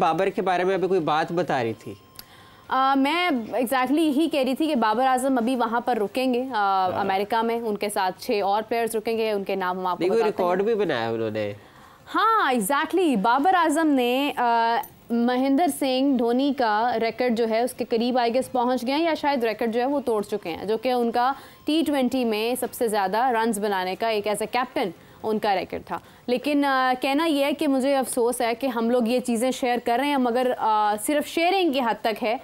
बाबर के बारे में अभी कोई बात बता रही थी। मैं एग्जैक्टली ही कह रही थी कि बाबर आजम अभी वहाँ पर रुकेंगे अमेरिका में, उनके साथ 6 और प्लेयर्स रुकेंगे, उनके नाम हम आपको बताते हैं। रिकॉर्ड भी बनाया उन्होंने। हाँ एग्जैक्टली, बाबर आजम ने महेंद्र सिंह धोनी का रिकॉर्ड जो है उसके करीब आई गेस पहुँच गए हैं, या शायद रिकॉर्ड जो है वो तोड़ चुके हैं, जो कि उनका T20 में सबसे ज़्यादा रन्स बनाने का एक एज ए कैप्टन उनका रिकॉर्ड था। लेकिन कहना यह है कि मुझे अफसोस है कि हम लोग ये चीज़ें शेयर कर रहे हैं, मगर सिर्फ शेयरिंग की हद तक है।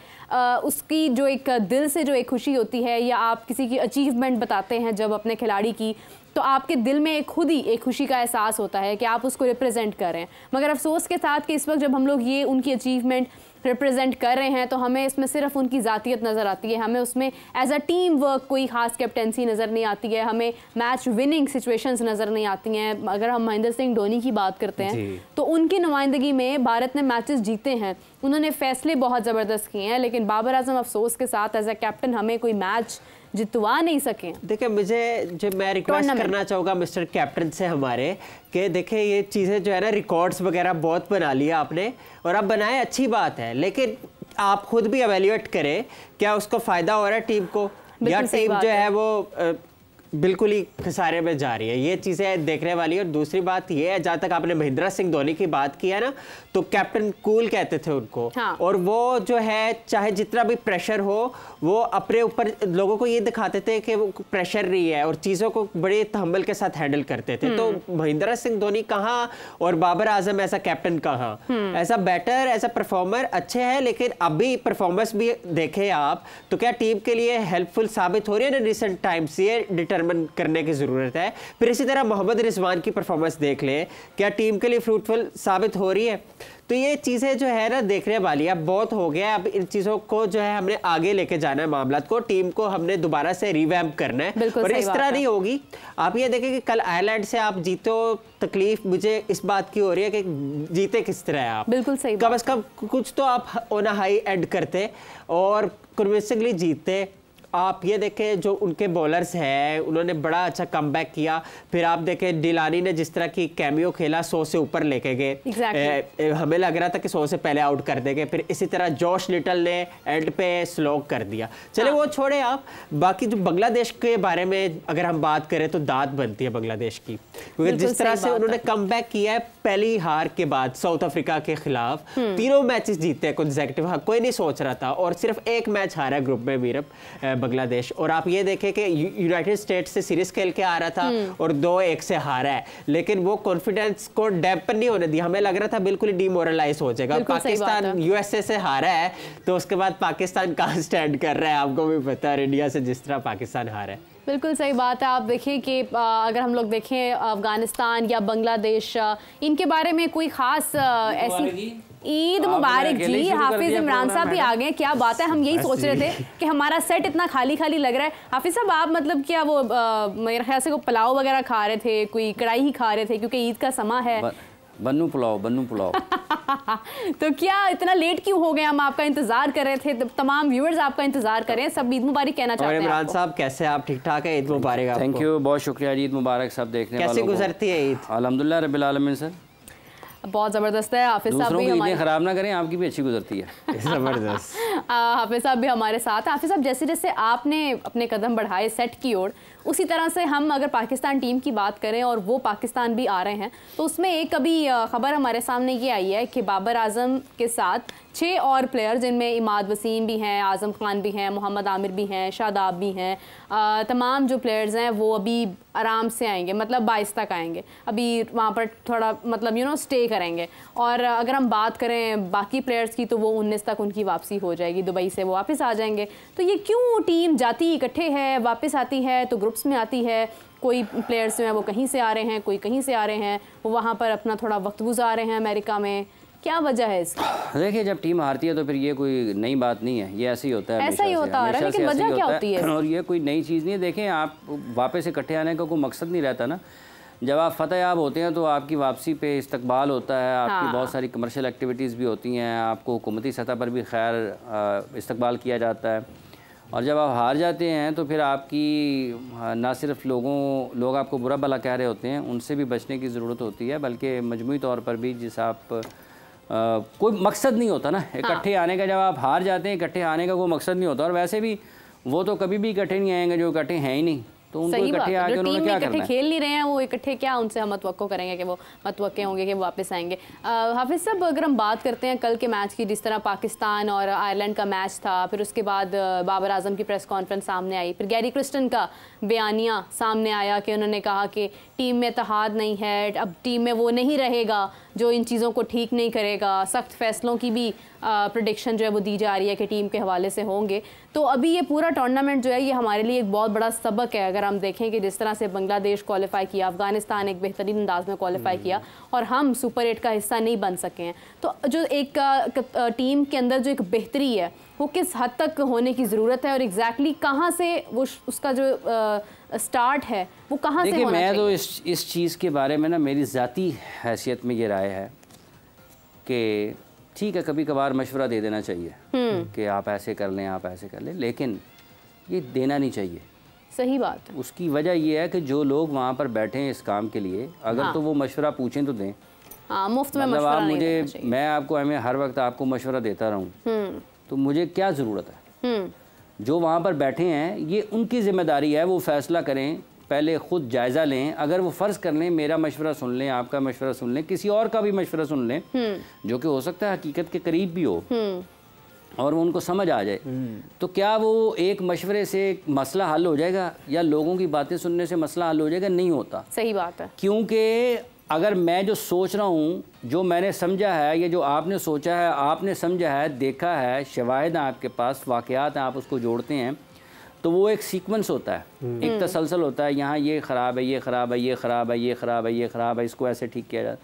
उसकी जो एक दिल से जो एक खुशी होती है, या आप किसी की अचीवमेंट बताते हैं जब अपने खिलाड़ी की, तो आपके दिल में खुद ही एक खुशी का एहसास होता है कि आप उसको रिप्रेजेंट कर रहे हैं। मगर अफसोस के साथ कि इस वक्त जब हम लोग ये उनकी अचीवमेंट रिप्रेजेंट कर रहे हैं, तो हमें इसमें सिर्फ उनकी ज़ातियत नज़र आती है, हमें उसमें एज अ टीम वर्क कोई ख़ास कैप्टेंसी नज़र नहीं आती है, हमें मैच विनिंग सिचुएशंस नज़र नहीं आती हैं। अगर हम महेंद्र सिंह धोनी की बात करते हैं तो उनकी नुमाइंदगी में भारत ने मैचेस जीते हैं, उन्होंने फैसले बहुत ज़बरदस्त किए हैं, लेकिन बाबर आजम अफसोस के साथ एज अ कैप्टन हमें कोई मैच जितवा नहीं सके। देखिए, मुझे जो मैं रिक्वेस्ट करना चाहूँगा मिस्टर कैप्टन से हमारे, कि देखिए ये चीज़ें जो है ना, रिकॉर्ड्स वगैरह बहुत बना लिया आपने, और अब बनाए अच्छी बात है, लेकिन आप खुद भी एवेल्यूएट करें क्या उसको फ़ायदा हो रहा है टीम को, या टीम जो है वो बिल्कुल ही खसारे में जा रही है। ये चीज़ें देखने वाली है। और दूसरी बात ये है, जहाँ तक आपने महेंद्र सिंह धोनी की बात की है ना, तो कैप्टन कूल कहते थे उनको। हाँ। और वो जो है चाहे जितना भी प्रेशर हो, वो अपने ऊपर लोगों को ये दिखाते थे कि वो प्रेशर नहीं है, और चीज़ों को बड़े तहम्मुल के साथ हैंडल करते थे। तो महेंद्र सिंह धोनी कहाँ और बाबर आजम ऐसा कैप्टन कहाँ, ऐसा बैटर, ऐसा परफॉर्मर अच्छे हैं, लेकिन अभी परफॉर्मेंस भी देखें आप तो क्या टीम के लिए हेल्पफुल साबित हो रही है ना रिसेंट टाइम्स, ये डिटरमिन करने की ज़रूरत है। फिर इसी तरह मोहम्मद रिजवान की परफॉर्मेंस देख ले, क्या टीम के लिए फ्रूटफुल साबित हो रही है। तो ये चीज़ें जो है ना देखने वाली है। अब बहुत हो गया, अब इन चीज़ों को जो है हमने आगे लेके जाना है, मामला को, टीम को हमने दोबारा से रिवैम्प करना है, और इस तरह नहीं होगी। आप ये देखें कि कल आयरलैंड से आप जीते हो, तकलीफ मुझे इस बात की हो रही है कि जीते किस तरह है आप। बिल्कुल सही, कम से कम कुछ तो आप ऑन अ हाई एंड करते और कन्विंसिंगली जीतते। आप ये देखें जो उनके बॉलर्स हैं, उन्होंने बड़ा अच्छा कमबैक किया। फिर आप देखें डिलानी ने जिस तरह की कैमियो खेला, 100 से ऊपर लेके गए। हमें लग रहा था कि 100 से पहले आउट कर देंगे। फिर इसी तरह जॉश लिटल ने एंड पे स्लोग कर दिया। चले वो छोड़े आप, बाकी जो बांग्लादेश के बारे में अगर हम बात करें तो दाद बनती है बांग्लादेश की, क्योंकि जिस तरह से उन्होंने कमबैक किया है पहली हार के बाद साउथ अफ्रीका के खिलाफ, 3 मैचेस जीते हैं कंसेक्यूटिव। कोई नहीं सोच रहा था, और सिर्फ 1 मैच हारा है ग्रुप में मीरब बांग्लादेश। और आप ये देखें कि यूनाइटेड स्टेट्स से सीरीज खेल के आ रहा था और 2-1 से हारा है, लेकिन वो कॉन्फिडेंस को डैम्पन नहीं होने दिया। हमें लग रहा था बिल्कुल डिमोरलाइज हो जाएगा। पाकिस्तान यूएसए से हारा है, तो उसके बाद पाकिस्तान कहाँ स्टैंड कर रहा है आपको भी पता है, इंडिया से जिस तरह पाकिस्तान हारा है। बिल्कुल सही बात है। आप देखिए कि अगर हम लोग देखें अफगानिस्तान या बांग्लादेश, इनके बारे में कोई खास ऐसी ईद मुबारक जी, हाफिज इमरान साहब भी आ गए। क्या बात है, हम यही सोच रहे थे कि हमारा सेट इतना खाली खाली लग रहा है। हाफिज साहब आप मतलब क्या वो मेरे ख्याल से पुलाव वगैरह खा रहे थे, कोई कढ़ाई ही खा रहे थे, क्योंकि ईद का समा है। बन्नू पुलाव तो क्या इतना लेट क्यों हो गए? हम आपका इंतजार कर रहे थे, तमाम व्यूअर्स आपका इंतजार कर रहे हैं, सब ईद मुबारक कहना चाहते हैं। इमरान साहब कैसे, आप ठीक ठाक है? ईद मुबारक आपको। थैंक यू, बहुत शुक्रिया। ईद मुबारक सब देखने वालों को। कैसे गुजरती है ईद? अल्हम्दुलिल्लाह रब्बिल आलमीन सर, बहुत ज़बरदस्त है। हाफिज साहब भी हमारे, खराब ना करें, आपकी भी अच्छी गुजरती है। ज़बरदस्त। हाफिज साहब भी हमारे साथ हैं। हाफिज साहब, जैसे जैसे आपने अपने कदम बढ़ाए सेट की ओर, उसी तरह से हम अगर पाकिस्तान टीम की बात करें और वो पाकिस्तान भी आ रहे हैं, तो उसमें एक अभी खबर हमारे सामने ये आई है कि बाबर आजम के साथ 6 और प्लेयर, जिनमें इमाद वसीम भी हैं, आज़म खान भी हैं, मोहम्मद आमिर भी हैं, शादाब भी हैं, तमाम जो प्लेयर्स हैं वो अभी आराम से आएंगे, मतलब 22 तक आएंगे। अभी वहाँ पर थोड़ा मतलब स्टे करेंगे। और अगर हम बात करें बाकी प्लेयर्स की, तो वो 19 तक उनकी वापसी हो जाएगी, दुबई से वो वापस आ जाएंगे। तो ये क्यों टीम जाती इकट्ठे है, वापस आती है तो ग्रुप्स में आती है, कोई प्लेयर्स जो हैं वो कहीं से आ रहे हैं, कोई कहीं से आ रहे हैं, वो वहाँ पर अपना थोड़ा वक्त गुजार रहे हैं अमेरिका में, क्या वजह है इसकी? देखिए, जब टीम हारती है तो फिर ये कोई नई बात नहीं है, ये ऐसे ही होता है, ऐसा ही होता है, लेकिन वजह क्या होती है? और ये कोई नई चीज़ नहीं है। देखें, आप वापस इकट्ठे आने का कोई मकसद नहीं रहता ना। जब आप फतेह होते हैं तो आपकी वापसी पे इस्तकबाल होता है, आपकी बहुत सारी कमर्शियल एक्टिविटीज़ भी होती हैं, आपको हुकूमती सतह पर भी खैर इस्तकबाल किया जाता है। और जब आप हार जाते हैं तो फिर आपकी ना सिर्फ लोग आपको बुरा भला कह रहे होते हैं, उनसे भी बचने की ज़रूरत होती है, बल्कि मजमूई तौर पर भी जिस आप कोई मकसद नहीं होता ना इकट्ठे आने का। जब आप हार जाते हैं इकट्ठे आने का कोई मकसद नहीं होता। और वैसे भी वो तो कभी भी इकट्ठे नहीं आएंगे जो इकट्ठे हैं ही नहीं, तो उनको इकट्ठे आके उन्होंने क्या करना है? खेल नहीं रहे हैं वो इकट्ठे, क्या उनसे हम मतवक्को करेंगे कि वो मतवक्के होंगे कि वो वापस आएंगे। हाफिज साहब, अगर हम बात करते हैं कल के मैच की, जिस तरह पाकिस्तान और आयरलैंड का मैच था, फिर उसके बाद बाबर आजम की प्रेस कॉन्फ्रेंस सामने आई, फिर गैरी क्रिस्टन का बयानिया सामने आया कि उन्होंने कहा कि टीम में इत्तेहाद नहीं है, अब टीम में वो नहीं रहेगा जो इन चीज़ों को ठीक नहीं करेगा। सख्त फैसलों की भी प्रेडिक्शन जो है वो दी जा रही है कि टीम के हवाले से होंगे। तो अभी ये पूरा टूर्नामेंट जो है ये हमारे लिए एक बहुत बड़ा सबक है। अगर हम देखें कि जिस तरह से बांग्लादेश क्वालिफाई किया, अफगानिस्तान एक बेहतरीन अंदाज में क्वालिफाई किया और हम सुपर 8 का हिस्सा नहीं बन सके हैं, तो जो एक टीम के अंदर जो एक बेहतरी है वो किस हद तक होने की ज़रूरत है और एग्जैक्टली कहाँ से वो उसका जो स्टार्ट है वो कहाँ से होना चाहिए? मैं तो इस चीज़ के बारे में ना मेरी ज़ाती हैसियत में ये राय है कि ठीक है, कभी कभार मशवरा दे देना चाहिए कि आप ऐसे कर लें, आप ऐसे कर लें, लेकिन ये देना नहीं चाहिए। सही बात है। उसकी वजह ये है कि जो लोग वहाँ पर बैठे हैं इस काम के लिए, अगर तो वो मशवरा पूछें तो दें। मुफ्त में मतलब मशवरा आप नहीं मुझे, देना चाहिए। मैं आपको हर वक्त आपको मशवरा देता रहूँ तो मुझे क्या ज़रूरत है? जो वहाँ पर बैठे हैं ये उनकी ज़िम्मेदारी है, वो फैसला करें, पहले ख़ुद जायज़ा लें। अगर वो फ़र्ज़ कर लें मेरा मशवरा सुन लें, आपका मशवरा सुन लें, किसी और का भी मशवरा सुन लें जो कि हो सकता है हकीकत के करीब भी हो और वो उनको समझ आ जाए, तो क्या वो एक मशवरे से मसला हल हो जाएगा या लोगों की बातें सुनने से मसला हल हो जाएगा? नहीं होता। सही बात है। क्योंकि अगर मैं जो सोच रहा हूँ, जो मैंने समझा है, ये जो आपने सोचा है, आपने समझा है, देखा है, शवाहिद हैं आपके पास, वाक़यात हैं, आप उसको जोड़ते हैं, तो वो एक सीक्वेंस होता है, एक तसलसल होता है। यहाँ ये ख़राब है, ये ख़राब है, ये ख़राब है, ये ख़राब है, ये ख़राब है, इसको ऐसे ठीक किया जा,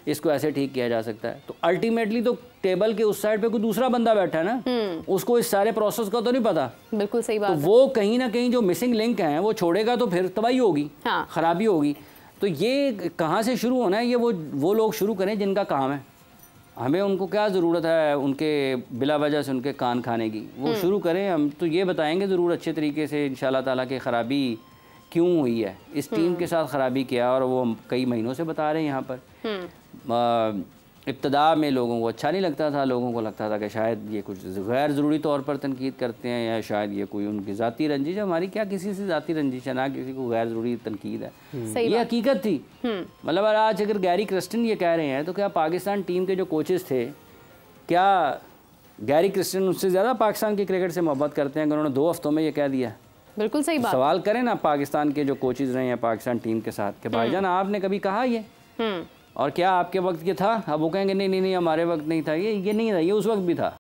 इसको ऐसे ठीक किया जा सकता है। तो अल्टीमेटली तो टेबल के उस साइड पे कोई दूसरा बंदा बैठा है ना, उसको इस सारे प्रोसेस का तो नहीं पता। बिल्कुल सही बात तो वो कहीं ना कहीं जो मिसिंग लिंक हैं वो छोड़ेगा तो फिर तबाही होगी, ख़राबी होगी। तो ये कहाँ से शुरू होना है? ये वो लोग शुरू करें जिनका काम है। हमें उनको क्या ज़रूरत है उनके बिला वजह से उनके कान खाने की? वो शुरू करें, हम तो ये बताएंगे ज़रूर अच्छे तरीके से इंशाल्लाह ताला कि ख़राबी क्यों हुई है, इस टीम के साथ ख़राबी क्या, और वो हम कई महीनों से बता रहे हैं यहाँ पर। इब्तदा में लोगों को अच्छा नहीं लगता था, लोगों को लगता था कि शायद ये कुछ गैर ज़रूरी तौर पर तनकीद करते हैं या शायद ये कोई उनकी ज़ाती रंजिश है। हमारी क्या किसी से ज़ाती रंजिश है, ना किसी को गैर ज़रूरी तनकीद है, ये हकीकत थी। मतलब आज अगर गैरी क्रिस्टन ये कह रहे हैं तो क्या पाकिस्तान टीम के जो कोचेस थे, क्या गैरी क्रिस्टन उससे ज़्यादा पाकिस्तान की क्रिकेट से मोहब्बत करते हैं कि उन्होंने 2 हफ्तों में ये कह दिया? बिल्कुल सही बात। सवाल करें ना पाकिस्तान के जो कोचेस रहे हैं पाकिस्तान टीम के साथ कि भाईजान आपने कभी कहा ये, और क्या आपके वक्त ये था? अब वो कहेंगे नहीं नहीं नहीं हमारे वक्त नहीं था, ये नहीं था, ये उस वक्त भी था।